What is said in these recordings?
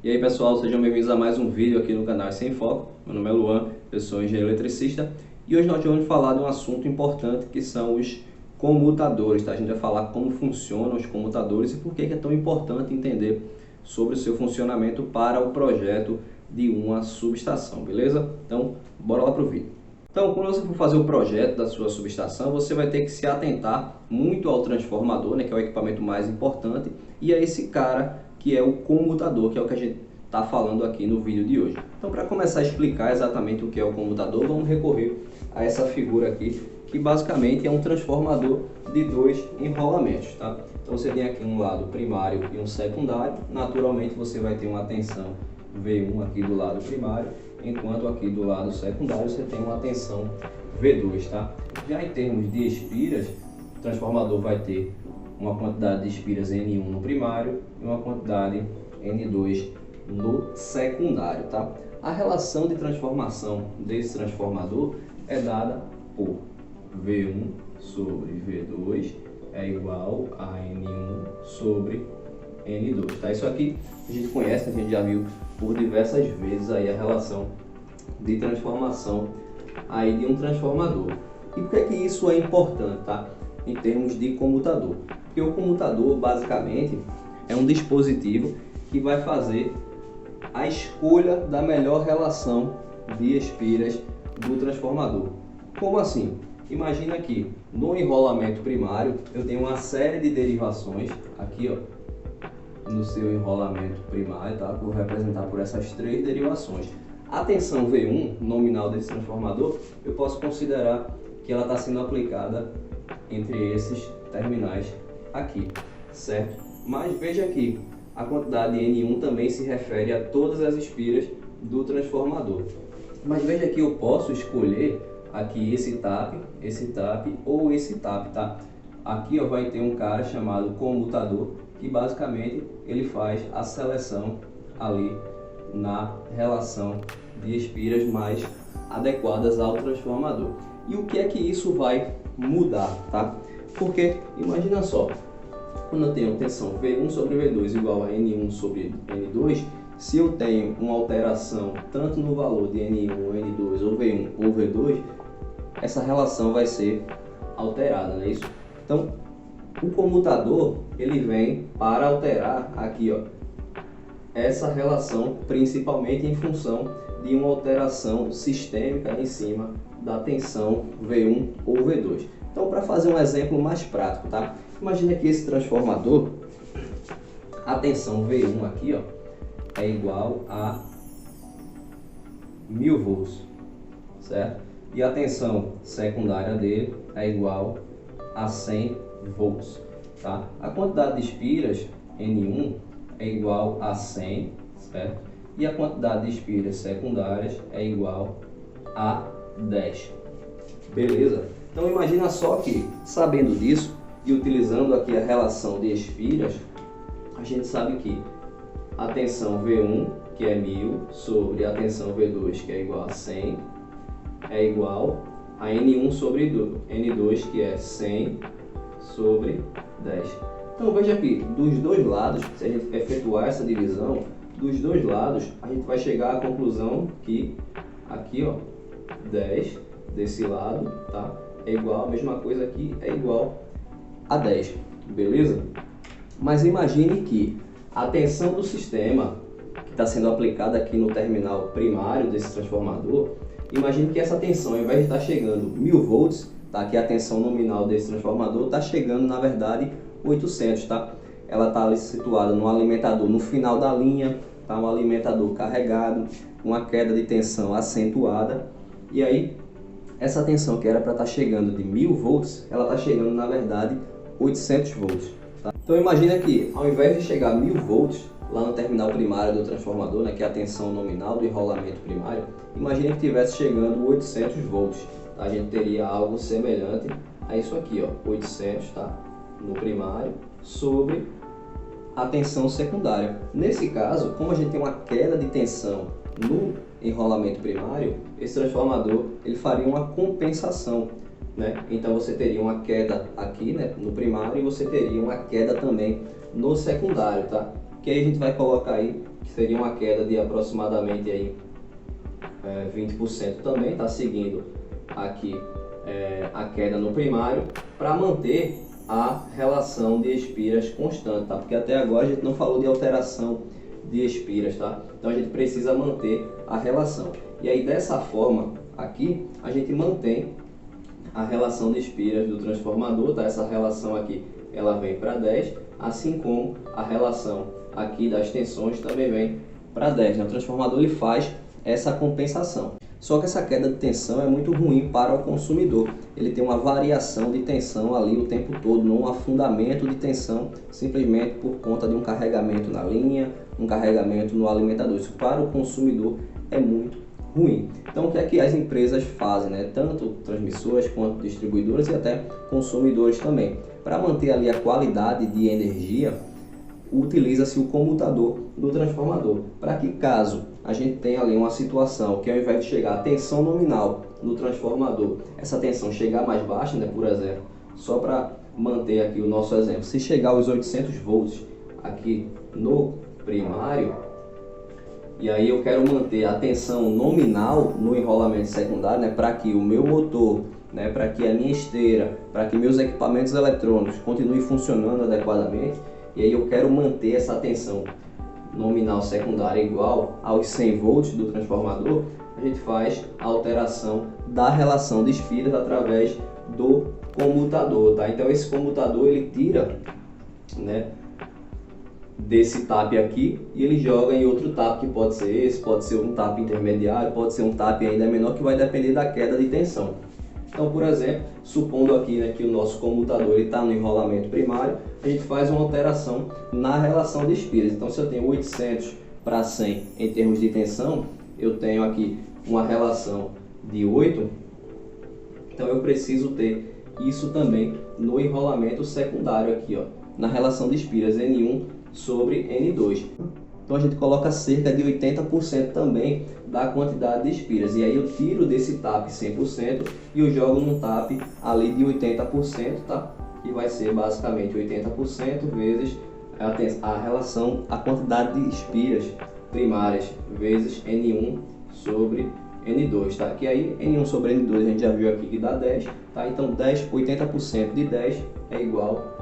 E aí pessoal, sejam bem-vindos a mais um vídeo aqui no canal Sem Foco. Meu nome é Luan, eu sou engenheiro eletricista e hoje nós vamos falar de um assunto importante que são os comutadores, tá? A gente vai falar como funcionam os comutadores e por que é tão importante entender sobre o seu funcionamento para o projeto de uma subestação, beleza? Então, bora lá para o vídeo. Então, quando você for fazer o projeto da sua subestação, você vai ter que se atentar muito ao transformador, né, que é o equipamento mais importante, e a esse cara que é o comutador, que é o que a gente está falando aqui no vídeo de hoje. Então, para começar a explicar exatamente o que é o comutador, vamos recorrer a essa figura aqui, que basicamente é um transformador de dois enrolamentos, tá? Então, você tem aqui um lado primário e um secundário. Naturalmente, você vai ter uma tensão V1 aqui do lado primário, enquanto aqui do lado secundário você tem uma tensão V2, tá? Já em termos de espiras, o transformador vai ter uma quantidade de espiras N1 no primário e uma quantidade N2 no secundário, tá? A relação de transformação desse transformador é dada por V1 sobre V2 é igual a N1 sobre N2, tá? Isso aqui a gente conhece, a gente já viu por diversas vezes aí a relação de transformação aí de um transformador. E por que é que isso é importante, tá? Em termos de comutador? Porque o comutador basicamente é um dispositivo que vai fazer a escolha da melhor relação de espiras do transformador. Como assim? Imagina que no enrolamento primário eu tenho uma série de derivações aqui, ó, no seu enrolamento primário, tá? Que eu vou representar por essas três derivações. A tensão V1 nominal desse transformador, eu posso considerar que ela está sendo aplicada entre esses terminais aqui, certo? Mas veja aqui, a quantidade N1 também se refere a todas as espiras do transformador. Mas veja que eu posso escolher aqui esse tap ou esse tap, tá? Aqui ó, vai ter um cara chamado comutador, que basicamente ele faz a seleção ali na relação de espiras mais adequadas ao transformador. E o que é que isso vai mudar, tá? Porque imagina só, quando eu tenho tensão V1 sobre V2 igual a N1 sobre N2, se eu tenho uma alteração tanto no valor de N1, N2 ou V1 ou V2, essa relação vai ser alterada, não é isso? Então, o comutador ele vem para alterar aqui, ó, essa relação, principalmente em função de uma alteração sistêmica em cima da tensão V1 ou V2. Então, para fazer um exemplo mais prático, tá? Imagina que esse transformador, a tensão V1 aqui, ó, é igual a 1000 volts, certo? E a tensão secundária dele é igual a 100 volts, tá? A quantidade de espiras N1 é igual a 100, certo? E a quantidade de espiras secundárias é igual a 10. Beleza? Então imagina só que, sabendo disso e utilizando aqui a relação de espiras, a gente sabe que a tensão V1, que é 1000, sobre a tensão V2, que é igual a 100, é igual a N1 sobre N2, que é 100 sobre 10. Então veja aqui, dos dois lados, se a gente efetuar essa divisão, dos dois lados a gente vai chegar à conclusão que aqui, ó, 10 desse lado, tá? É igual, a mesma coisa aqui, é igual a 10, beleza? Mas imagine que a tensão do sistema que está sendo aplicada aqui no terminal primário desse transformador, imagine que essa tensão, ao invés de estar chegando 1000 volts, tá? Aqui a tensão nominal desse transformador está chegando, na verdade, 800, tá? Ela está ali situada no alimentador no final da linha, tá? Um alimentador carregado, uma queda de tensão acentuada, e aí essa tensão que era para estar chegando de 1000 volts, ela está chegando, na verdade, 800 volts, tá? Então imagina que, ao invés de chegar a 1000 volts lá no terminal primário do transformador, né, que é a tensão nominal do enrolamento primário, imagina que estivesse chegando 800 volts, tá? A gente teria algo semelhante a isso aqui, ó, 800, tá? No primário sobre a tensão secundária. Nesse caso, como a gente tem uma queda de tensão no enrolamento primário, esse transformador ele faria uma compensação né? Então você teria uma queda aqui, né, no primário, e você teria uma queda também no secundário, tá? Que aí a gente vai colocar aí que seria uma queda de aproximadamente aí 20% também, tá seguindo aqui a queda no primário, para manter a relação de espiras constante, tá? Porque até agora a gente não falou de alteração de espiras, tá? Então a gente precisa manter a relação. E aí dessa forma aqui a gente mantém a relação de espiras do transformador, tá? Essa relação aqui ela vem para 10, assim como a relação aqui das tensões também vem para 10, né? O transformador ele faz essa compensação. Só que essa queda de tensão é muito ruim para o consumidor. Ele tem uma variação de tensão ali o tempo todo, não afundamento de tensão simplesmente por conta de um carregamento na linha, um carregamento no alimentador. Isso para o consumidor é muito ruim. Então o que é que as empresas fazem, né? Tanto transmissoras quanto distribuidoras e até consumidores também. Para manter ali a qualidade de energia, utiliza-se o comutador do transformador, para que caso a gente tenha ali uma situação que ao invés de chegar a tensão nominal no transformador, essa tensão chegar mais baixa, né, por exemplo, só para manter aqui o nosso exemplo, se chegar aos 800 volts aqui no primário, e aí eu quero manter a tensão nominal no enrolamento secundário, né, para que o meu motor, né, para que a minha esteira, para que meus equipamentos eletrônicos continuem funcionando adequadamente, e aí eu quero manter essa tensão nominal secundária igual aos 100 volts do transformador, a gente faz a alteração da relação de espiras através do comutador, tá? Então esse comutador ele tira, né, desse tap aqui e ele joga em outro tap, que pode ser esse, pode ser um tap intermediário, pode ser um tap ainda menor, que vai depender da queda de tensão. Então, por exemplo, supondo aqui, né, que o nosso comutador está no enrolamento primário, a gente faz uma alteração na relação de espiras. Então, se eu tenho 800 para 100 em termos de tensão, eu tenho aqui uma relação de 8, então eu preciso ter isso também no enrolamento secundário aqui, ó, na relação de espiras N1 sobre N2. Então a gente coloca cerca de 80% também da quantidade de espiras. E aí eu tiro desse tap 100% e eu jogo num tap ali de 80%, tá? Que vai ser basicamente 80% vezes a relação, a quantidade de espiras primárias vezes N1 sobre N2, tá? Que aí N1 sobre N2 a gente já viu aqui que dá 10, tá? Então 80% de 10 é igual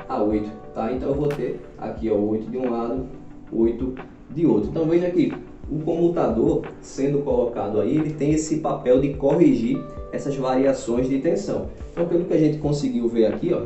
a 8, tá? Então eu vou ter aqui, ó, 8 de um lado, 8 de outro. Então veja aqui, o comutador sendo colocado aí, ele tem esse papel de corrigir essas variações de tensão. Então pelo que a gente conseguiu ver aqui, ó,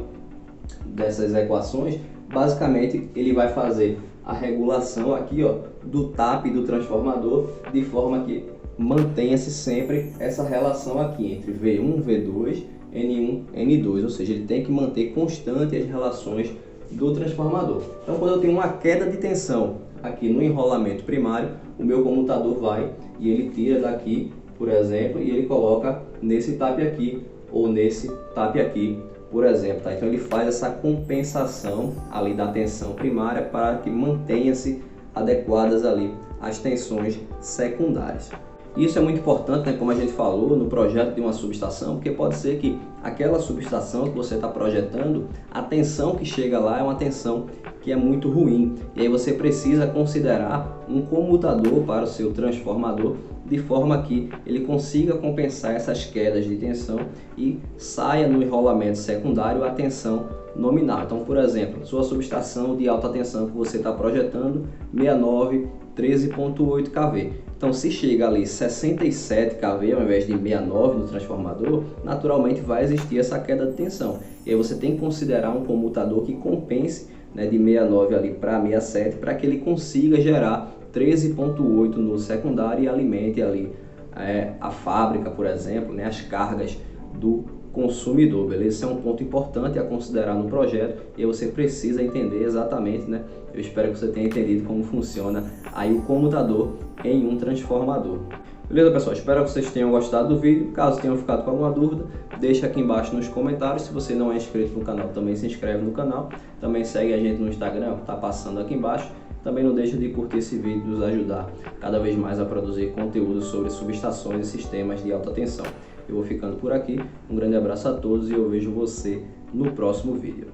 dessas equações, basicamente ele vai fazer a regulação aqui, ó, do tap do transformador, de forma que mantenha-se sempre essa relação aqui entre V1, V2, N1, N2, ou seja, ele tem que manter constante as relações do transformador. Então quando eu tenho uma queda de tensão aqui no enrolamento primário, o meu comutador vai e ele tira daqui, por exemplo, e ele coloca nesse tap aqui ou nesse tap aqui, por exemplo, tá? Então ele faz essa compensação ali da tensão primária para que mantenha-se adequadas ali as tensões secundárias. Isso é muito importante, né, como a gente falou, no projeto de uma subestação, porque pode ser que aquela subestação que você está projetando, a tensão que chega lá é uma tensão que é muito ruim. E aí você precisa considerar um comutador para o seu transformador, de forma que ele consiga compensar essas quedas de tensão e saia no enrolamento secundário a tensão nominal. Então, por exemplo, sua subestação de alta tensão que você está projetando, 69 13.8 kV. Então, se chega ali 67 kV ao invés de 69 no transformador, naturalmente vai existir essa queda de tensão. E aí você tem que considerar um comutador que compense, né, de 69 ali para 67, para que ele consiga gerar 13.8 no secundário e alimente ali a fábrica, por exemplo, né, as cargas do consumidor, beleza? Esse é um ponto importante a considerar no projeto e você precisa entender exatamente, né? Eu espero que você tenha entendido como funciona aí o comutador em um transformador. Beleza, pessoal? Espero que vocês tenham gostado do vídeo. Caso tenham ficado com alguma dúvida, deixa aqui embaixo nos comentários. Se você não é inscrito no canal, também se inscreve no canal. Também segue a gente no Instagram, tá passando aqui embaixo. Também não deixa de curtir esse vídeo, nos ajudar cada vez mais a produzir conteúdo sobre subestações e sistemas de alta tensão. Eu vou ficando por aqui, um grande abraço a todos e eu vejo você no próximo vídeo.